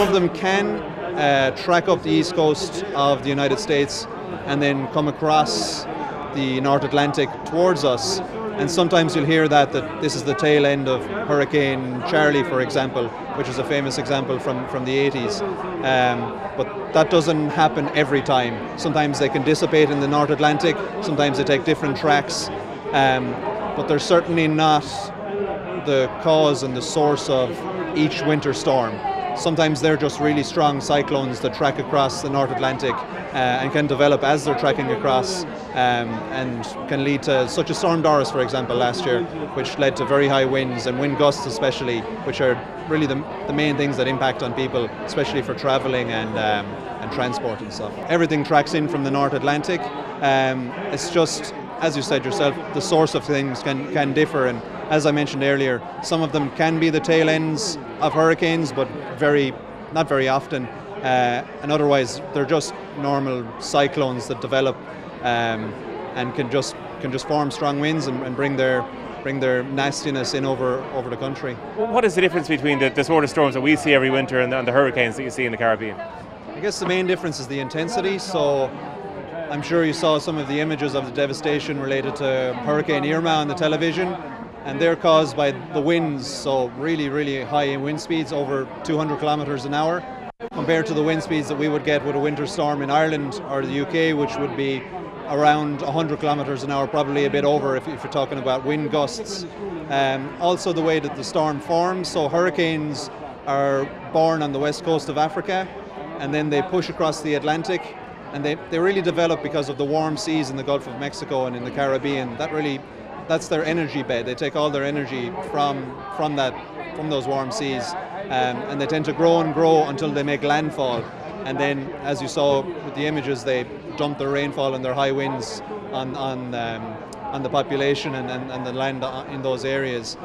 of them can track up the east coast of the United States and then come across the North Atlantic towards us. And sometimes you'll hear that this is the tail end of Hurricane Charley, for example, which is a famous example from the 80s. But that doesn't happen every time. Sometimes they can dissipate in the North Atlantic, sometimes they take different tracks, but they're certainly not the cause and the source of each winter storm. Sometimes they're just really strong cyclones that track across the North Atlantic and can develop as they're tracking across and can lead to such a Storm Doris, for example, last year, which led to very high winds and wind gusts especially, which are really the main things that impact on people, especially for travelling and transport and stuff. Everything tracks in from the North Atlantic. It's just, as you said yourself, the source of things can differ, and as I mentioned earlier, some of them can be the tail ends of hurricanes, but not very often, and otherwise they're just normal cyclones that develop and can just form strong winds and bring their nastiness in over the country. What is the difference between the sort of storms that we see every winter and the hurricanes that you see in the Caribbean? I guess the main difference is the intensity. So I'm sure you saw some of the images of the devastation related to Hurricane Irma on the television, and they're caused by the winds, so really, really high wind speeds, over 200 kilometres an hour, compared to the wind speeds that we would get with a winter storm in Ireland or the UK, which would be around 100 kilometres an hour, probably a bit over if you're talking about wind gusts. Also the way that the storm forms, so hurricanes are born on the west coast of Africa, and then they push across the Atlantic, and they really develop because of the warm seas in the Gulf of Mexico and in the Caribbean. That's their energy bed. They take all their energy from those warm seas, and they tend to grow and grow until they make landfall. And then, as you saw with the images, they dump their rainfall and their high winds on the population and the land in those areas.